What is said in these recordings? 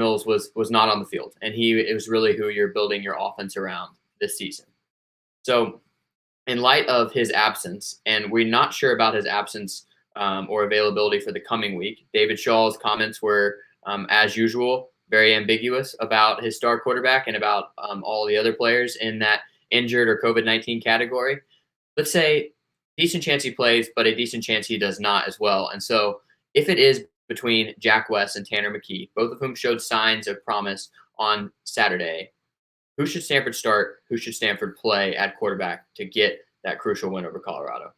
Mills was not on the field, and it was really who you're building your offense around this season. So in light of his absence, and we're not sure about his absence or availability for the coming week, David Shaw's comments were, as usual, very ambiguous about his star quarterback and about all the other players in that injured or COVID-19 category. Let's say decent chance he plays, but a decent chance he does not as well. And so if it is between Jack West and Tanner McKee, both of whom showed signs of promise on Saturday, who should Stanford start? Who should Stanford play at quarterback to get that crucial win over Colorado?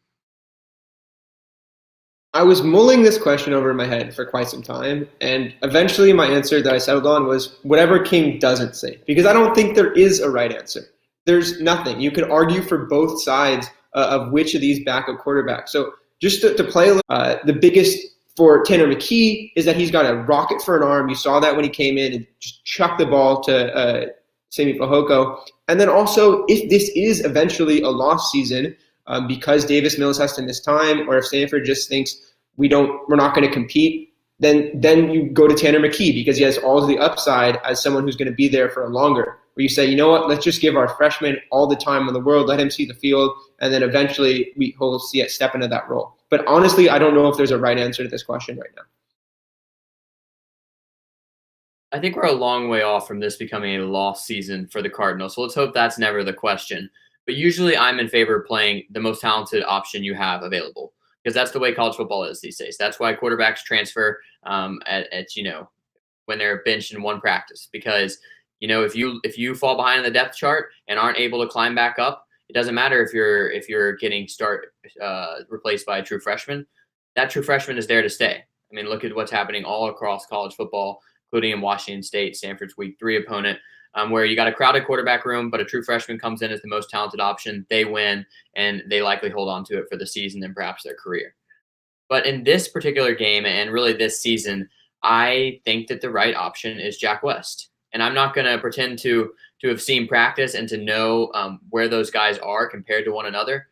I was mulling this question over in my head for quite some time, and eventually my answer that I settled on was whatever King doesn't say, because I don't think there is a right answer. There's nothing. You could argue for both sides of which of these backup quarterbacks. So just to play, the biggest for Tanner McKee is that he's got a rocket for an arm. You saw that when he came in and just chucked the ball to Simi Fehoko. And then also, if this is eventually a lost season because Davis Mills has to miss time, or if Stanford just thinks we're not going to compete, then you go to Tanner McKee because he has all of the upside as someone who's going to be there for a longer. Where you say, you know what, let's just give our freshman all the time in the world, let him see the field, and then eventually he'll see it step into that role. But honestly, I don't know if there's a right answer to this question right now. I think we're a long way off from this becoming a lost season for the Cardinals. So let's hope that's never the question. But usually I'm in favor of playing the most talented option you have available, because that's the way college football is these days. That's why quarterbacks transfer when they're benched in one practice, because if you fall behind in the depth chart and aren't able to climb back up, it doesn't matter if you're getting replaced by a true freshman. That true freshman is there to stay. I mean, look at what's happening all across college football, including in Washington State, Stanford's Week 3 opponent, where you got a crowded quarterback room, but a true freshman comes in as the most talented option. They win, and they likely hold on to it for the season and perhaps their career. But in this particular game, and really this season, I think that the right option is Jack West. And I'm not going to pretend to have seen practice and to know where those guys are compared to one another.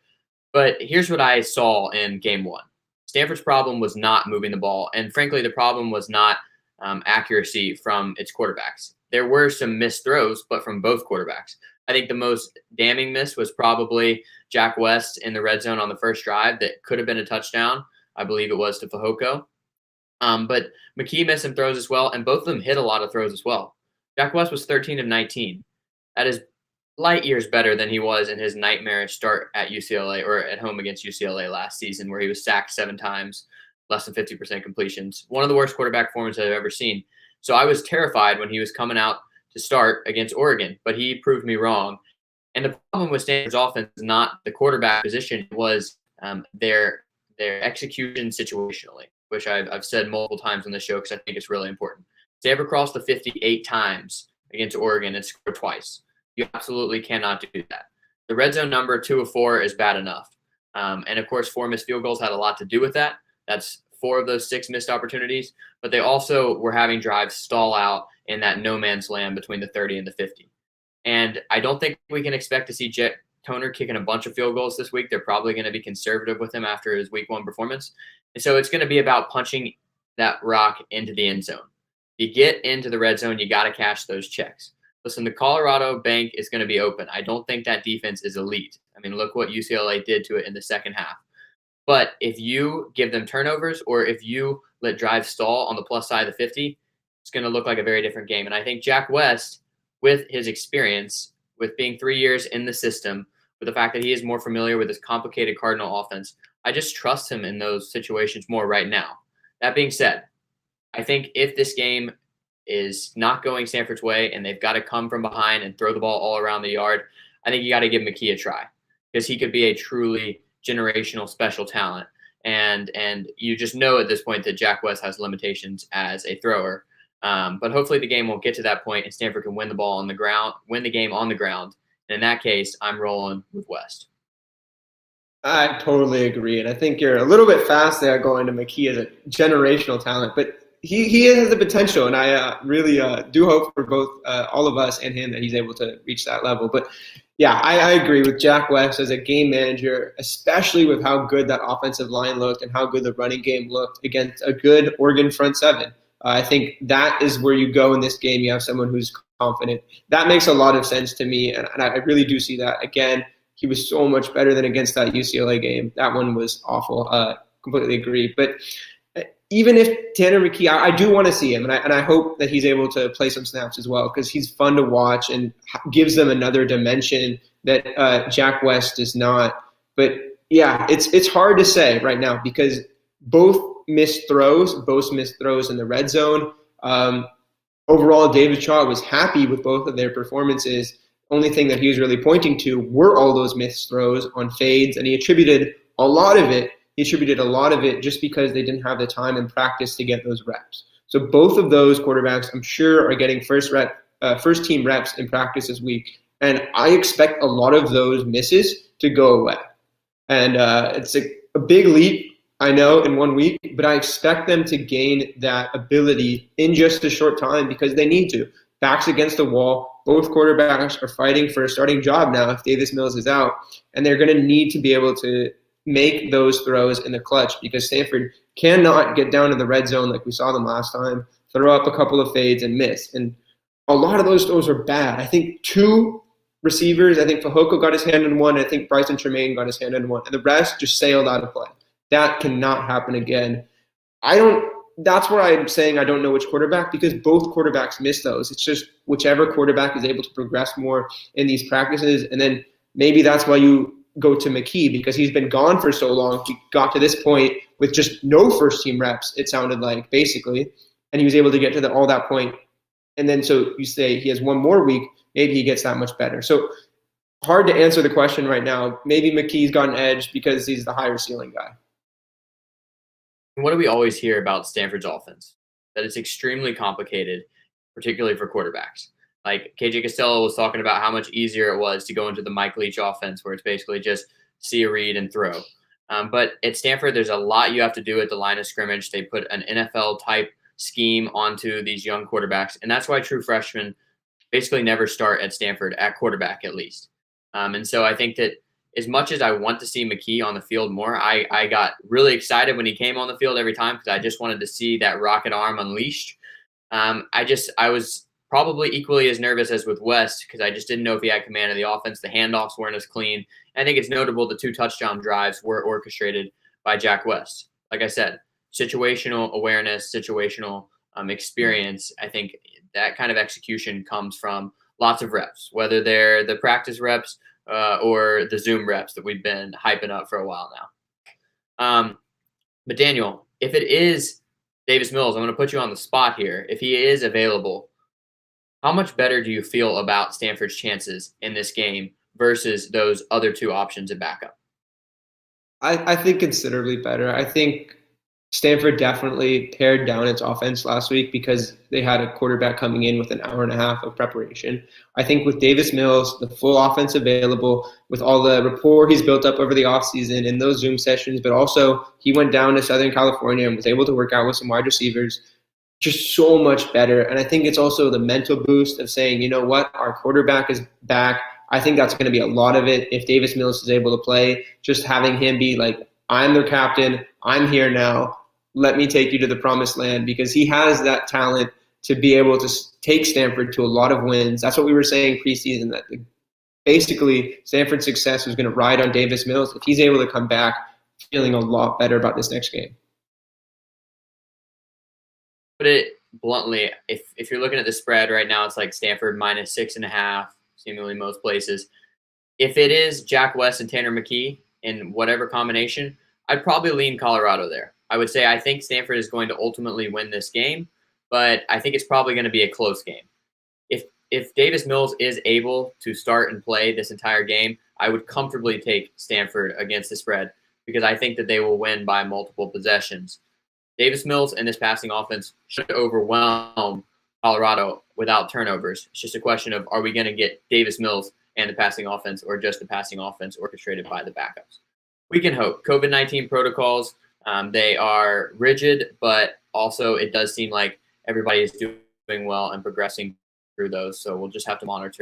But here's what I saw in game one. Stanford's problem was not moving the ball. And frankly, the problem was not accuracy from its quarterbacks. There were some missed throws, but from both quarterbacks. I think the most damning miss was probably Jack West in the red zone on the first drive that could have been a touchdown. I believe it was to Fehoko. But McKee missed some throws as well, and both of them hit a lot of throws as well. Jack West was 13 of 19. That is light years better than he was in his nightmarish start at UCLA or at home against UCLA last season, where he was sacked 7 times, less than 50% completions. One of the worst quarterback performances I've ever seen. So I was terrified when he was coming out to start against Oregon, but he proved me wrong. And the problem with Stanford's offense is not the quarterback position, it was their execution situationally, which I've said multiple times on the show because I think it's really important. Stanford crossed the 58 times against Oregon and scored twice. You absolutely cannot do that. The red zone number 2 of 4 is bad enough. And of course, 4 missed field goals had a lot to do with that. That's 4 of those 6 missed opportunities. But they also were having drives stall out in that no man's land between the 30 and the 50. And I don't think we can expect to see Jet Toner kicking a bunch of field goals this week. They're probably going to be conservative with him after his week 1 performance. And so it's going to be about punching that rock into the end zone. You get into the red zone, you got to cash those checks. Listen, the Colorado bank is going to be open. I don't think that defense is elite. I mean, look what UCLA did to it in the second half. But if you give them turnovers or if you let drives stall on the plus side of the 50, it's going to look like a very different game. And I think Jack West, with his experience, with being 3 years in the system, with the fact that he is more familiar with this complicated Cardinal offense, I just trust him in those situations more right now. That being said, I think if this game is not going Stanford's way and they've got to come from behind and throw the ball all around the yard, I think you got to give McKee a try because he could be a truly generational special talent. And you just know at this point that Jack West has limitations as a thrower. But hopefully the game won't get to that point and Stanford can win the game on the ground. And in that case, I'm rolling with West. I totally agree. And I think you're a little bit fast there going to McKee as a generational talent, but he has the potential, and I really do hope for both all of us and him that he's able to reach that level. But yeah, I agree with Jack West as a game manager, especially with how good that offensive line looked and how good the running game looked against a good Oregon front seven. I think that is where you go in this game. You have someone who's confident. That makes a lot of sense to me, and I really do see that. Again, he was so much better than against that UCLA game. That one was awful. Completely agree. But even if Tanner McKee, I do want to see him, and I hope that he's able to play some snaps as well, because he's fun to watch and gives them another dimension that Jack West does not. But yeah, it's hard to say right now because both missed throws in the red zone. Overall, David Shaw was happy with both of their performances. Only thing that he was really pointing to were all those missed throws on fades, and he attributed a lot of it just because they didn't have the time and practice to get those reps. So both of those quarterbacks, I'm sure, are getting first team reps in practice this week, and I expect a lot of those misses to go away. And it's a big leap, I know, in 1 week, but I expect them to gain that ability in just a short time because they need to. Backs against the wall. Both quarterbacks are fighting for a starting job now if Davis Mills is out, and they're going to need to be able to make those throws in the clutch because Stanford cannot get down to the red zone like we saw them last time, throw up a couple of fades and miss. And a lot of those throws are bad. I think two receivers, I think Fehoko got his hand in one, and I think Bryson Tremaine got his hand in one, and the rest just sailed out of play. That cannot happen again. That's where I'm saying I don't know which quarterback because both quarterbacks miss those. It's just whichever quarterback is able to progress more in these practices. And then maybe that's why you go to McKee because he's been gone for so long. He got to this point with just no first team reps, it sounded like, basically. And he was able to get to all that point. And then so you say he has one more week, maybe he gets that much better. So hard to answer the question right now. Maybe McKee's got an edge because he's the higher ceiling guy. What do we always hear about Stanford's offense? That it's extremely complicated, particularly for quarterbacks. Like KJ Costello was talking about how much easier it was to go into the Mike Leach offense, where it's basically just see a read and throw. But at Stanford, there's a lot you have to do at the line of scrimmage. They put an NFL-type scheme onto these young quarterbacks, and that's why true freshmen basically never start at Stanford, at quarterback at least. And so I think that as much as I want to see McKee on the field more, I got really excited when he came on the field every time because I just wanted to see that rocket arm unleashed. I was probably equally as nervous as with West because I just didn't know if he had command of the offense. The handoffs weren't as clean. I think it's notable the 2 touchdown drives were orchestrated by Jack West. Like I said, situational awareness, situational experience. I think that kind of execution comes from lots of reps, whether they're the practice reps or the Zoom reps that we've been hyping up for a while now. But Daniel, if it is Davis Mills, I'm going to put you on the spot here. If he is available, how much better do you feel about Stanford's chances in this game versus those other 2 options at backup? I think considerably better. I think Stanford definitely pared down its offense last week because they had a quarterback coming in with an hour and a half of preparation. I think with Davis Mills, the full offense available, with all the rapport he's built up over the offseason in those Zoom sessions, but also he went down to Southern California and was able to work out with some wide receivers, just so much better. And I think it's also the mental boost of saying, you know what, our quarterback is back. I think that's going to be a lot of it if Davis Mills is able to play, just having him be like, I'm their captain, I'm here now. Let me take you to the promised land because he has that talent to be able to take Stanford to a lot of wins. That's what we were saying preseason, that basically Stanford's success was going to ride on Davis Mills. If he's able to come back, feeling a lot better about this next game. Put it bluntly, if you're looking at the spread right now, it's like Stanford minus 6.5, seemingly most places. If it is Jack West and Tanner McKee in whatever combination, I'd probably lean Colorado there. I would say I think Stanford is going to ultimately win this game, but I think it's probably going to be a close game. If Davis Mills is able to start and play this entire game, I would comfortably take Stanford against the spread because I think that they will win by multiple possessions. Davis Mills and this passing offense should overwhelm Colorado without turnovers. It's just a question of, are we going to get Davis Mills and the passing offense or just the passing offense orchestrated by the backups? We can hope. COVID-19 protocols, they are rigid, but also it does seem like everybody is doing well and progressing through those. So we'll just have to monitor it.